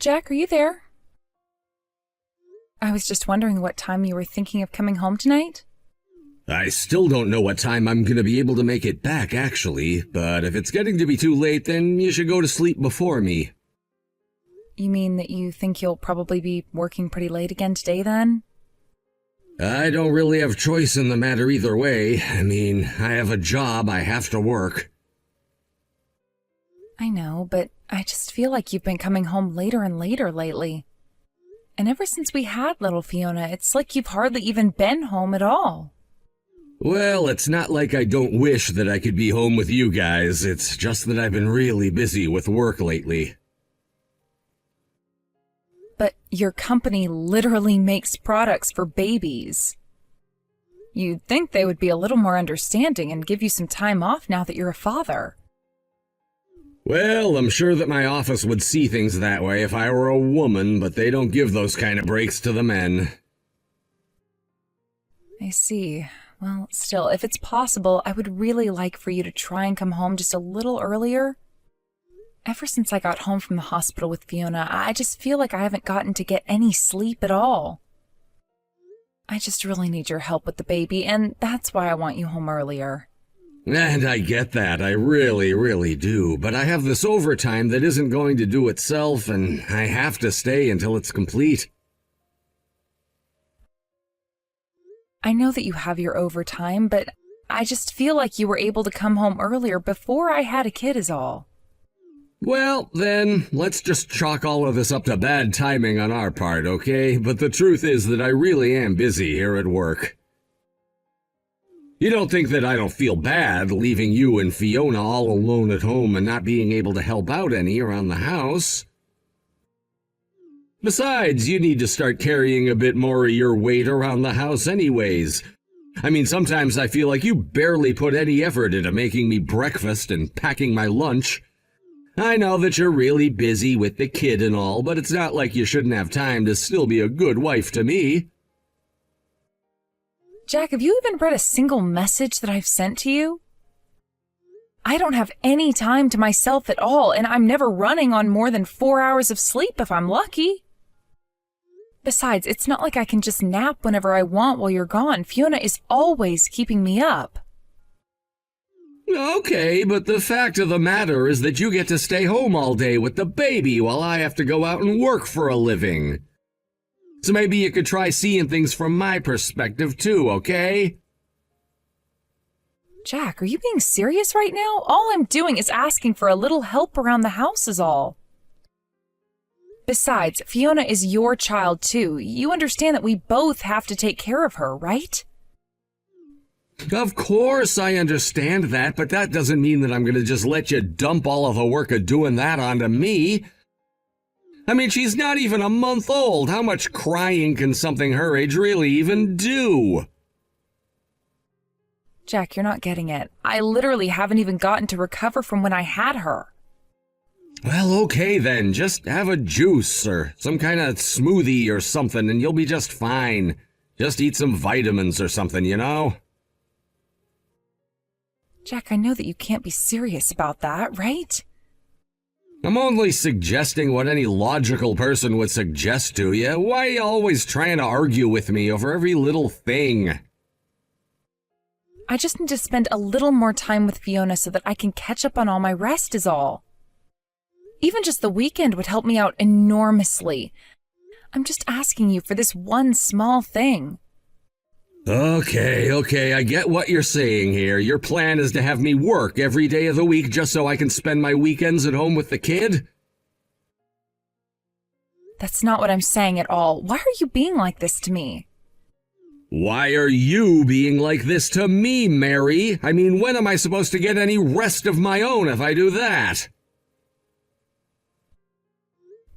Jack, are you there? I was just wondering what time you were thinking of coming home tonight. I still don't know what time I'm gonna be able to make it back, actually, but if it's getting to be too late, then you should go to sleep before me. You mean that you think you'll probably be working pretty late again today, then? I don't really have choice in the matter either way. I mean, I have a job, I have to work. I know, but I just feel like you've been coming home later and later lately. And ever since we had little Fiona, it's like you've hardly even been home at all. Well, it's not like I don't wish that I could be home with you guys. It's just that I've been really busy with work lately. But your company literally makes products for babies. You'd think they would be a little more understanding and give you some time off now that you're a father. Well, I'm sure that my office would see things that way if I were a woman, but they don't give those kind of breaks to the men. I see. Well, still, if it's possible, I would really like for you to try and come home just a little earlier. Ever since I got home from the hospital with Fiona, I just feel like I haven't gotten to get any sleep at all. I just really need your help with the baby, and that's why I want you home earlier. And I get that, I really, really do, but I have this overtime that isn't going to do itself, and I have to stay until it's complete. I know that you have your overtime, but I just feel like you were able to come home earlier before I had a kid is all. Well, then, let's just chalk all of this up to bad timing on our part, okay? But the truth is that I really am busy here at work. You don't think that I don't feel bad leaving you and Fiona all alone at home and not being able to help out any around the house? Besides, you need to start carrying a bit more of your weight around the house anyways. I mean, sometimes I feel like you barely put any effort into making me breakfast and packing my lunch. I know that you're really busy with the kid and all, but it's not like you shouldn't have time to still be a good wife to me. Jack, have you even read a single message that I've sent to you? I don't have any time to myself at all, and I'm never running on more than 4 hours of sleep if I'm lucky. Besides, it's not like I can just nap whenever I want while you're gone. Fiona is always keeping me up. Okay, but the fact of the matter is that you get to stay home all day with the baby while I have to go out and work for a living. So maybe you could try seeing things from my perspective too, okay? Jack, are you being serious right now? All I'm doing is asking for a little help around the house is all. Besides, Fiona is your child too. You understand that we both have to take care of her, right? Of course I understand that, but that doesn't mean that I'm gonna just let you dump all of the work of doing that onto me. I mean, she's not even a month old. How much crying can something her age really even do? Jack, you're not getting it. I literally haven't even gotten to recover from when I had her. Well, okay then. Just have a juice or some kind of smoothie or something and you'll be just fine. Just eat some vitamins or something, you know? Jack, I know that you can't be serious about that, right? I'm only suggesting what any logical person would suggest to you. Why are you always trying to argue with me over every little thing? I just need to spend a little more time with Fiona so that I can catch up on all my rest is all. Even just the weekend would help me out enormously. I'm just asking you for this one small thing. Okay, I get what you're saying here. Your plan is to have me work every day of the week just so I can spend my weekends at home with the kid? That's not what I'm saying at all. Why are you being like this to me? Why are you being like this to me, Mary? I mean, when am I supposed to get any rest of my own if I do that?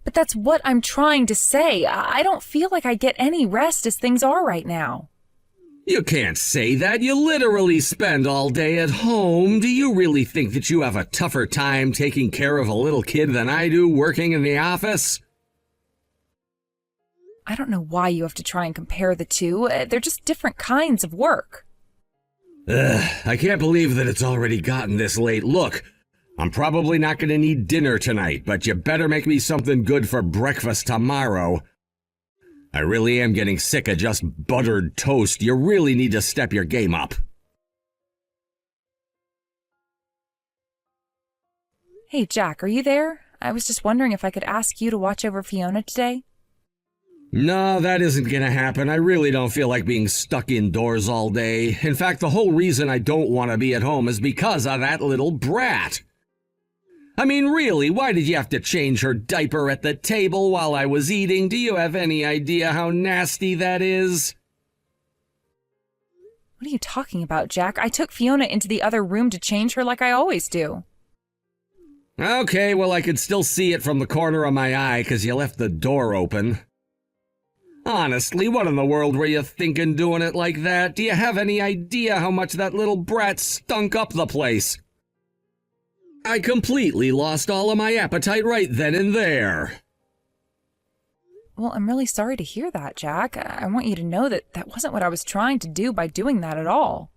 But that's what I'm trying to say. I don't feel like I get any rest as things are right now. You can't say that. You literally spend all day at home. Do you really think that you have a tougher time taking care of a little kid than I do working in the office? I don't know why you have to try and compare the two. They're just different kinds of work. I can't believe that it's already gotten this late. Look, I'm probably not going to need dinner tonight, but you better make me something good for breakfast tomorrow. I really am getting sick of just buttered toast. You really need to step your game up. Hey, Jack, are you there? I was just wondering if I could ask you to watch over Fiona today. No, that isn't gonna happen. I really don't feel like being stuck indoors all day. In fact, the whole reason I don't want to be at home is because of that little brat. I mean, really, why did you have to change her diaper at the table while I was eating? Do you have any idea how nasty that is? What are you talking about, Jack? I took Fiona into the other room to change her like I always do. Okay, well, I could still see it from the corner of my eye because you left the door open. Honestly, what in the world were you thinking doing it like that? Do you have any idea how much that little brat stunk up the place? I completely lost all of my appetite right then and there. Well, I'm really sorry to hear that, Jack. I want you to know that that wasn't what I was trying to do by doing that at all.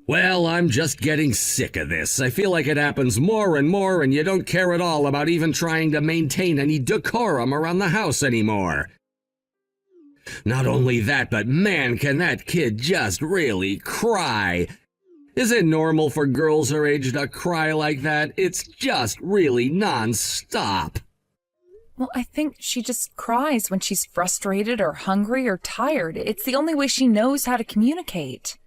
Well, I'm just getting sick of this. I feel like it happens more and more, and you don't care at all about even trying to maintain any decorum around the house anymore. Not only that, but man, can that kid just really cry. Is it normal for girls her age to cry like that? It's just really non-stop. Well, I think she just cries when she's frustrated or hungry or tired. It's the only way she knows how to communicate.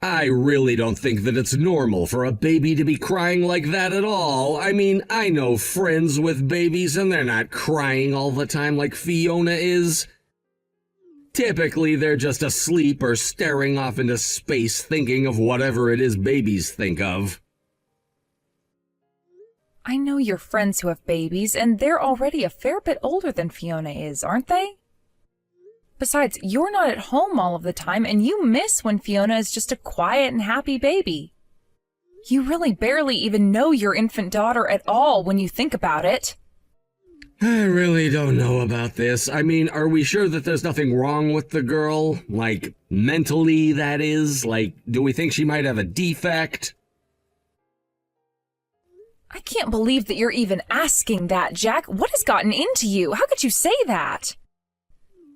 I really don't think that it's normal for a baby to be crying like that at all. I mean, I know friends with babies and they're not crying all the time like Fiona is. Typically, they're just asleep or staring off into space thinking of whatever it is babies think of. I know your friends who have babies, and they're already a fair bit older than Fiona is, aren't they? Besides, you're not at home all of the time, and you miss when Fiona is just a quiet and happy baby. You really barely even know your infant daughter at all when you think about it. I really don't know about this. I mean, are we sure that there's nothing wrong with the girl? Like, mentally, that is? Like, do we think she might have a defect? I can't believe that you're even asking that, Jack. What has gotten into you? How could you say that?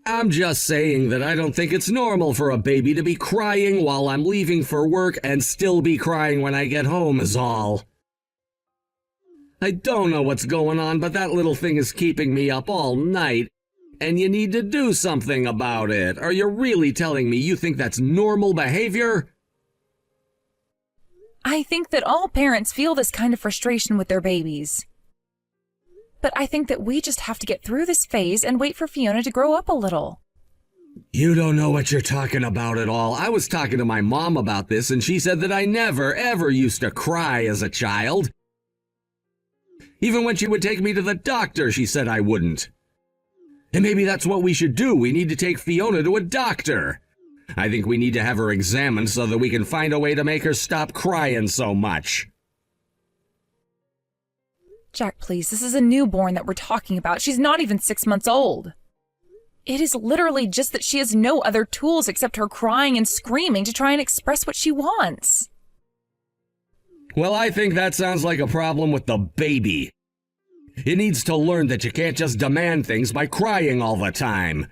I'm just saying that I don't think it's normal for a baby to be crying while I'm leaving for work and still be crying when I get home is all. I don't know what's going on, but that little thing is keeping me up all night, and you need to do something about it. Are you really telling me you think that's normal behavior? I think that all parents feel this kind of frustration with their babies. But I think that we just have to get through this phase and wait for Fiona to grow up a little. You don't know what you're talking about at all. I was talking to my mom about this, and she said that I never, ever used to cry as a child. Even when she would take me to the doctor, she said I wouldn't. And maybe that's what we should do. We need to take Fiona to a doctor. I think we need to have her examined so that we can find a way to make her stop crying so much. Jack, please, this is a newborn that we're talking about. She's not even 6 months old. It is literally just that she has no other tools except her crying and screaming to try and express what she wants. Well, I think that sounds like a problem with the baby. It needs to learn that you can't just demand things by crying all the time.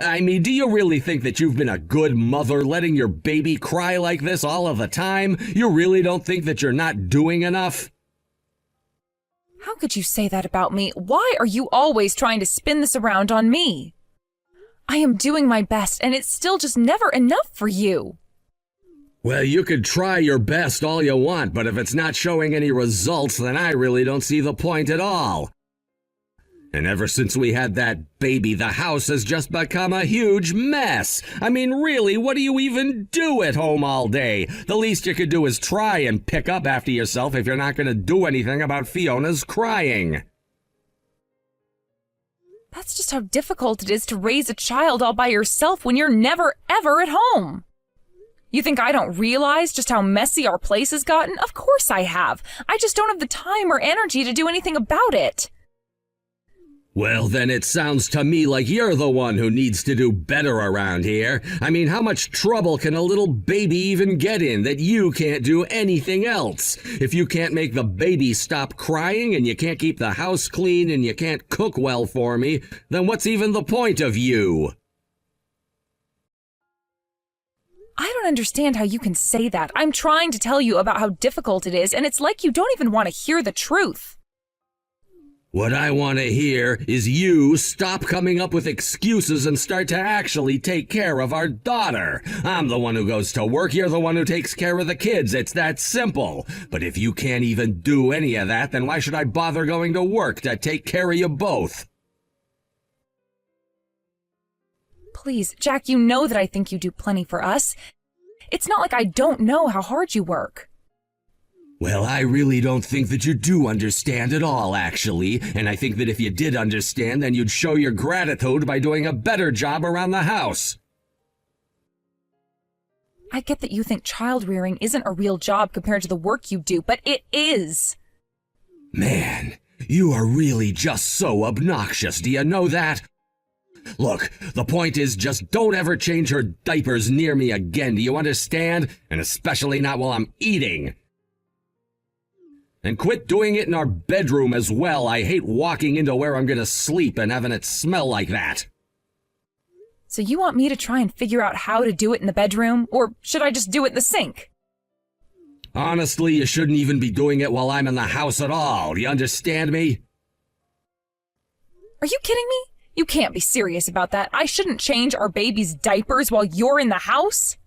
I mean, do you really think that you've been a good mother letting your baby cry like this all of the time? You really don't think that you're not doing enough? How could you say that about me? Why are you always trying to spin this around on me? I am doing my best, and it's still just never enough for you. Well, you could try your best all you want, but if it's not showing any results, then I really don't see the point at all. And ever since we had that baby, the house has just become a huge mess. I mean, really, what do you even do at home all day? The least you could do is try and pick up after yourself if you're not going to do anything about Fiona's crying. That's just how difficult it is to raise a child all by yourself when you're never, ever at home. You think I don't realize just how messy our place has gotten? Of course I have. I just don't have the time or energy to do anything about it. Well, then it sounds to me like you're the one who needs to do better around here. I mean, how much trouble can a little baby even get in that you can't do anything else? If you can't make the baby stop crying and you can't keep the house clean and you can't cook well for me, then what's even the point of you? I don't understand how you can say that. I'm trying to tell you about how difficult it is, and it's like you don't even want to hear the truth. What I want to hear is you stop coming up with excuses and start to actually take care of our daughter. I'm the one who goes to work, you're the one who takes care of the kids. It's that simple. But if you can't even do any of that, then why should I bother going to work to take care of you both? Please, Jack, you know that I think you do plenty for us. It's not like I don't know how hard you work. Well, I really don't think that you do understand at all, actually. And I think that if you did understand, then you'd show your gratitude by doing a better job around the house. I get that you think child rearing isn't a real job compared to the work you do, but it is. Man, you are really just so obnoxious, do you know that? Look, the point is just don't ever change her diapers near me again, do you understand? And especially not while I'm eating. And quit doing it in our bedroom as well. I hate walking into where I'm gonna sleep and having it smell like that. So you want me to try and figure out how to do it in the bedroom, or should I just do it in the sink? Honestly, you shouldn't even be doing it while I'm in the house at all. Do you understand me? Are you kidding me? You can't be serious about that. I shouldn't change our baby's diapers while you're in the house?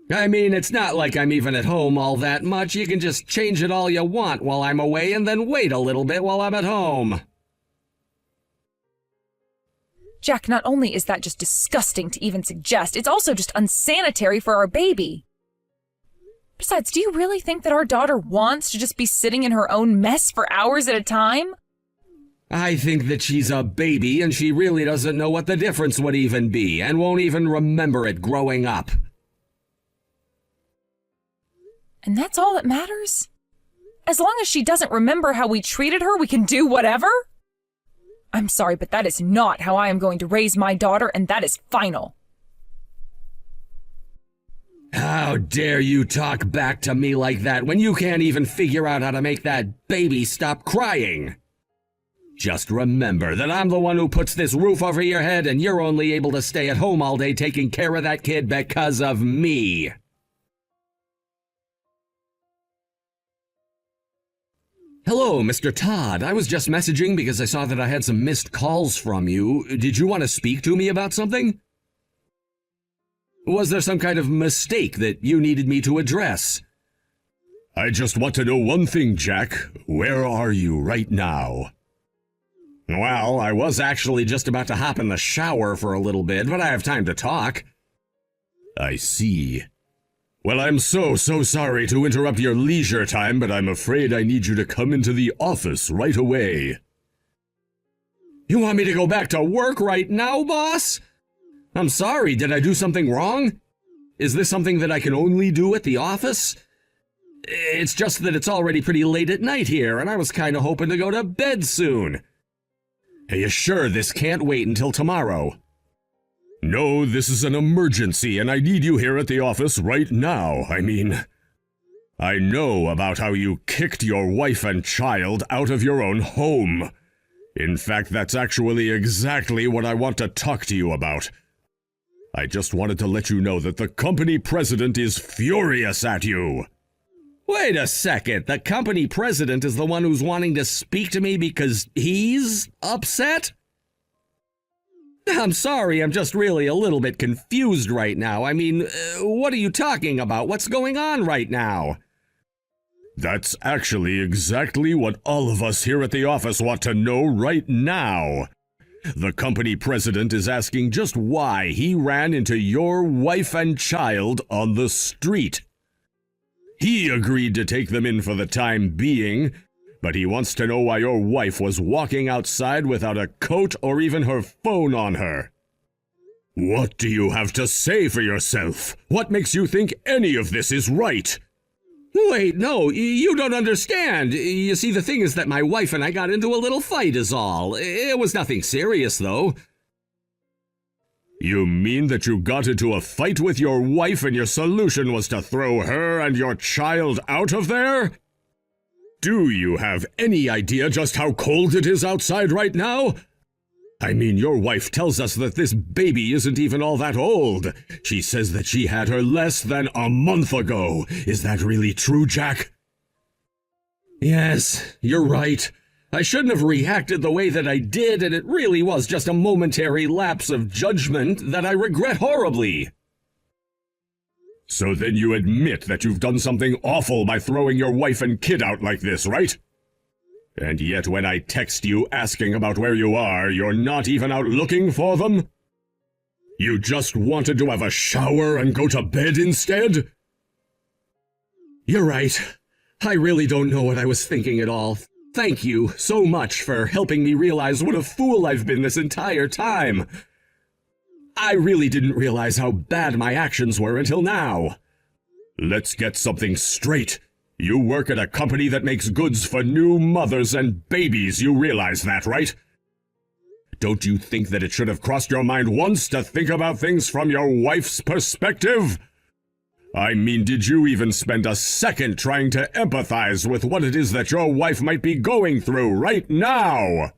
I mean, it's not like I'm even at home all that much. You can just change it all you want while I'm away and then wait a little bit while I'm at home. Jack, not only is that just disgusting to even suggest, it's also just unsanitary for our baby. Besides, do you really think that our daughter wants to just be sitting in her own mess for hours at a time? I think that she's a baby and she really doesn't know what the difference would even be and won't even remember it growing up. And that's all that matters? As long as she doesn't remember how we treated her, we can do whatever? I'm sorry, but that is not how I am going to raise my daughter, and that is final. How dare you talk back to me like that when you can't even figure out how to make that baby stop crying? Just remember that I'm the one who puts this roof over your head and you're only able to stay at home all day taking care of that kid because of me. Hello, Mr. Todd. I was just messaging because I saw that I had some missed calls from you. Did you want to speak to me about something? Was there some kind of mistake that you needed me to address? I just want to know one thing, Jack. Where are you right now? Well, I was actually just about to hop in the shower for a little bit, but I have time to talk. I see. Well, I'm so sorry to interrupt your leisure time, but I'm afraid I need you to come into the office right away. You want me to go back to work right now, boss? I'm sorry, did I do something wrong? Is this something that I can only do at the office? It's just that it's already pretty late at night here, and I was kind of hoping to go to bed soon. Are you sure this can't wait until tomorrow? No, this is an emergency, and I need you here at the office right now. I know about how you kicked your wife and child out of your own home. In fact, that's actually exactly what I want to talk to you about. I just wanted to let you know that the company president is furious at you. Wait a second, the company president is the one who's wanting to speak to me because he's upset? I'm sorry, I'm just really a little bit confused right now. What are you talking about? What's going on right now? That's actually exactly what all of us here at the office want to know right now. The company president is asking just why he ran into your wife and child on the street. He agreed to take them in for the time being, but he wants to know why your wife was walking outside without a coat or even her phone on her. What do you have to say for yourself? What makes you think any of this is right? Wait, no, you don't understand. You see, the thing is that my wife and I got into a little fight is all. It was nothing serious, though. You mean that you got into a fight with your wife and your solution was to throw her and your child out of there? Do you have any idea just how cold it is outside right now? I mean, your wife tells us that this baby isn't even all that old. She says that she had her less than a month ago. Is that really true, Jack? Yes, you're right. I shouldn't have reacted the way that I did, and it really was just a momentary lapse of judgment that I regret horribly. So then you admit that you've done something awful by throwing your wife and kid out like this, right? And yet when I text you asking about where you are, you're not even out looking for them? You just wanted to have a shower and go to bed instead? You're right. I really don't know what I was thinking at all. Thank you so much for helping me realize what a fool I've been this entire time. I really didn't realize how bad my actions were until now. Let's get something straight. You work at a company that makes goods for new mothers and babies, you realize that, right? Don't you think that it should have crossed your mind once to think about things from your wife's perspective? I mean, did you even spend a second trying to empathize with what it is that your wife might be going through right now?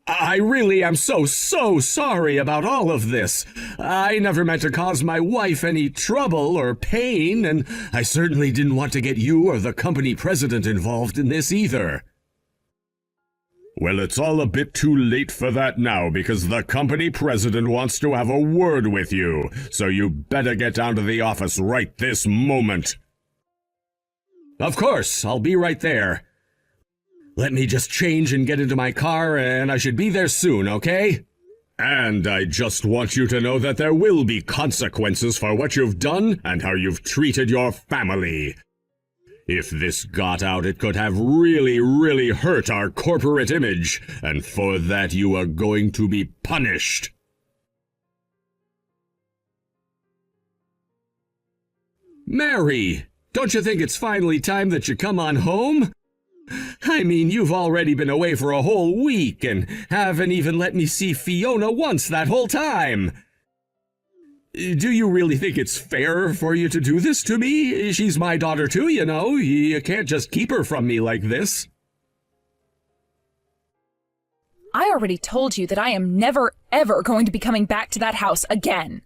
I really am so sorry about all of this. I never meant to cause my wife any trouble or pain, and I certainly didn't want to get you or the company president involved in this either. Well, it's all a bit too late for that now, because the company president wants to have a word with you, so you better get down to the office right this moment. Of course, I'll be right there. Let me just change and get into my car, and I should be there soon, okay? And I just want you to know that there will be consequences for what you've done and how you've treated your family. If this got out, it could have really hurt our corporate image, and for that you are going to be punished. Mary, don't you think it's finally time that you come on home? I mean, you've already been away for a whole week and haven't even let me see Fiona once that whole time. Do you really think it's fair for you to do this to me? She's my daughter too, you know. You can't just keep her from me like this. I already told you that I am never, ever going to be coming back to that house again.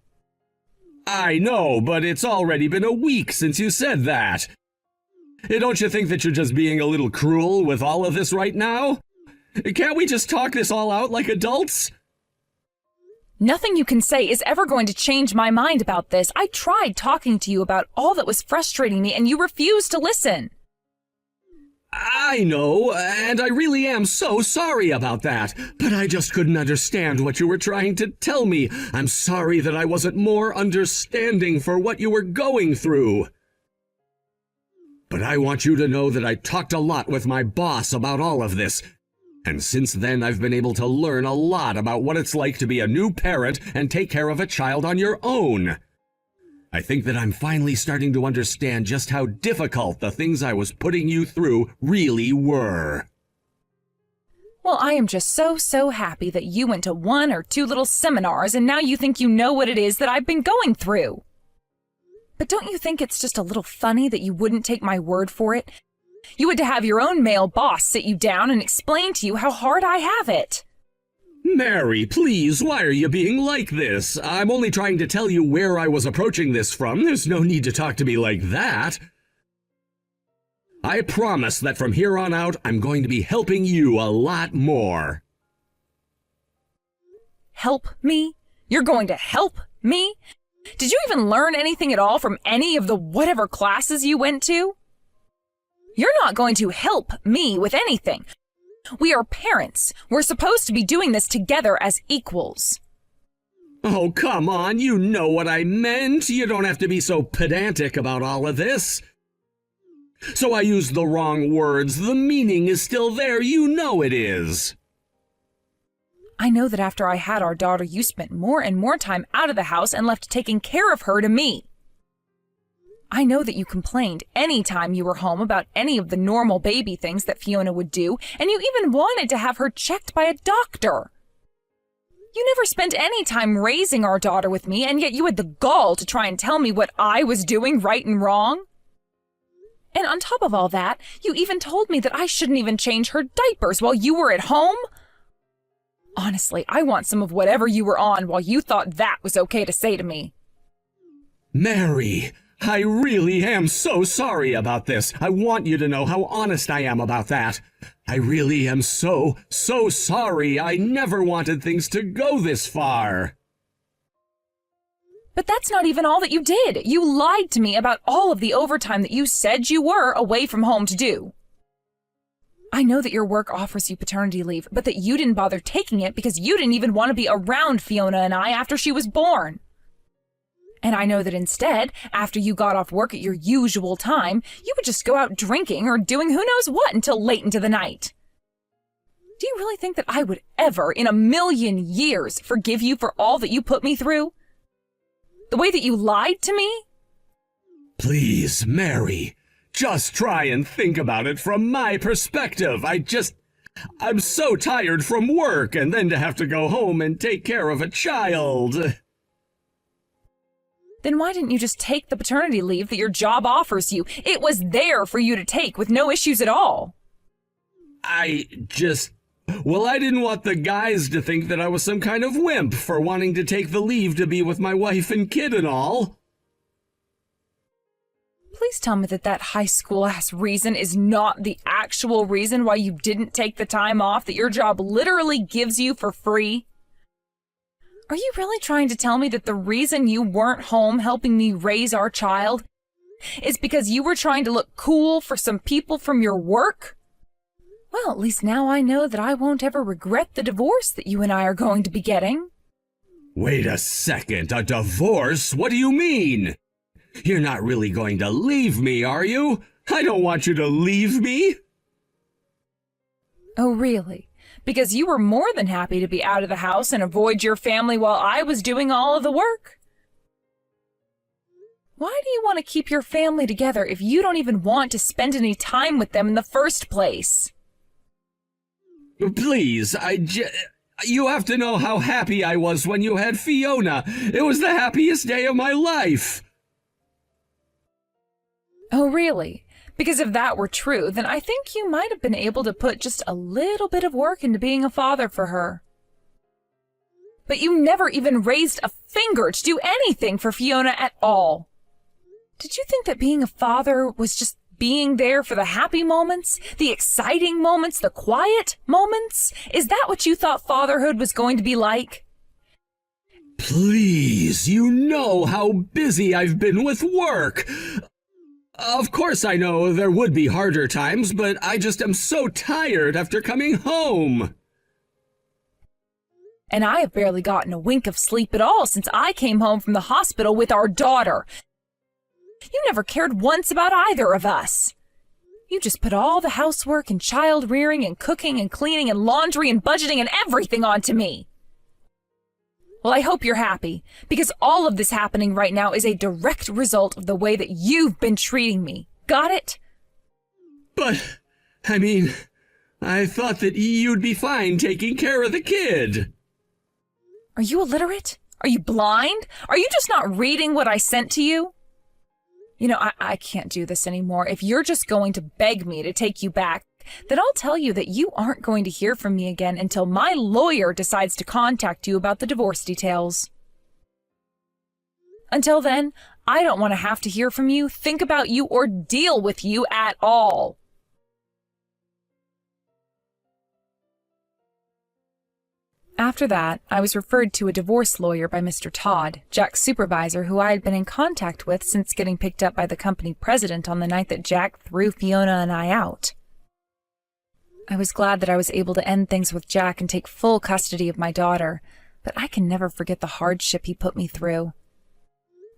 I know, but it's already been a week since you said that. Don't you think that you're just being a little cruel with all of this right now? Can't we just talk this all out like adults? Nothing you can say is ever going to change my mind about this. I tried talking to you about all that was frustrating me, and you refused to listen. I know, and I really am so sorry about that, but I just couldn't understand what you were trying to tell me. I'm sorry that I wasn't more understanding for what you were going through. But I want you to know that I talked a lot with my boss about all of this. And since then, I've been able to learn a lot about what it's like to be a new parent and take care of a child on your own. I think that I'm finally starting to understand just how difficult the things I was putting you through really were. Well, I am just so happy that you went to 1 or 2 little seminars and now you think you know what it is that I've been going through. But don't you think it's just a little funny that you wouldn't take my word for it? You had to have your own male boss sit you down and explain to you how hard I have it. Mary, please, why are you being like this? I'm only trying to tell you where I was approaching this from. There's no need to talk to me like that. I promise that from here on out, I'm going to be helping you a lot more. Help me? You're going to help me? Did you even learn anything at all from any of the whatever classes you went to? You're not going to help me with anything. We are parents. We're supposed to be doing this together as equals. Oh, come on, you know what I meant. You don't have to be so pedantic about all of this. So I used the wrong words. The meaning is still there. You know it is. I know that after I had our daughter, you spent more and more time out of the house and left taking care of her to me. I know that you complained any time you were home about any of the normal baby things that Fiona would do, and you even wanted to have her checked by a doctor. You never spent any time raising our daughter with me, and yet you had the gall to try and tell me what I was doing right and wrong. And on top of all that, you even told me that I shouldn't even change her diapers while you were at home. Honestly, I want some of whatever you were on while you thought that was okay to say to me. Mary, I really am so sorry about this. I want you to know how honest I am about that. I really am so sorry. I never wanted things to go this far. But that's not even all that you did. You lied to me about all of the overtime that you said you were away from home to do. I know that your work offers you paternity leave, but that you didn't bother taking it because you didn't even want to be around Fiona and I after she was born. And I know that instead, after you got off work at your usual time, you would just go out drinking or doing who knows what until late into the night. Do you really think that I would ever, in a million years, forgive you for all that you put me through? The way that you lied to me? Please, Mary, just try and think about it from my perspective. I'm so tired from work and then to have to go home and take care of a child. Then why didn't you just take the paternity leave that your job offers you? It was there for you to take with no issues at all. I didn't want the guys to think that I was some kind of wimp for wanting to take the leave to be with my wife and kid and all. Please tell me that that high school-ass reason is not the actual reason why you didn't take the time off that your job literally gives you for free. Are you really trying to tell me that the reason you weren't home helping me raise our child is because you were trying to look cool for some people from your work? Well, at least now I know that I won't ever regret the divorce that you and I are going to be getting. Wait a second, a divorce? What do you mean? You're not really going to leave me, are you? I don't want you to leave me. Oh, really? Because you were more than happy to be out of the house and avoid your family while I was doing all of the work? Why do you want to keep your family together if you don't even want to spend any time with them in the first place? Please, you have to know how happy I was when you had Fiona. It was the happiest day of my life. Oh, really? Because if that were true, then I think you might have been able to put just a little bit of work into being a father for her. But you never even raised a finger to do anything for Fiona at all. Did you think that being a father was just being there for the happy moments, the exciting moments, the quiet moments? Is that what you thought fatherhood was going to be like? Please, you know how busy I've been with work. Of course I know there would be harder times, but I just am so tired after coming home. And I have barely gotten a wink of sleep at all since I came home from the hospital with our daughter. You never cared once about either of us. You just put all the housework and child rearing and cooking and cleaning and laundry and budgeting and everything onto me. Well, I hope you're happy, because all of this happening right now is a direct result of the way that you've been treating me. Got it? But, I thought that you'd be fine taking care of the kid. Are you illiterate? Are you blind? Are you just not reading what I sent to you? You know, I can't do this anymore. If you're just going to beg me to take you back, then I'll tell you that you aren't going to hear from me again until my lawyer decides to contact you about the divorce details. Until then, I don't want to have to hear from you, think about you, or deal with you at all. After that, I was referred to a divorce lawyer by Mr. Todd, Jack's supervisor, who I had been in contact with since getting picked up by the company president on the night that Jack threw Fiona and I out. I was glad that I was able to end things with Jack and take full custody of my daughter, but I can never forget the hardship he put me through.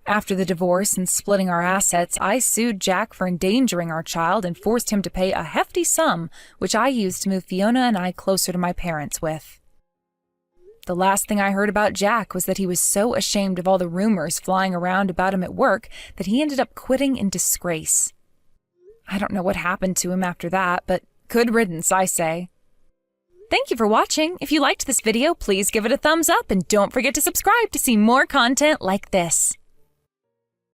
After the divorce and splitting our assets, I sued Jack for endangering our child and forced him to pay a hefty sum, which I used to move Fiona and I closer to my parents with. The last thing I heard about Jack was that he was so ashamed of all the rumors flying around about him at work that he ended up quitting in disgrace. I don't know what happened to him after that, but good riddance, I say. Thank you for watching. If you liked this video, please give it a thumbs up and don't forget to subscribe to see more content like this.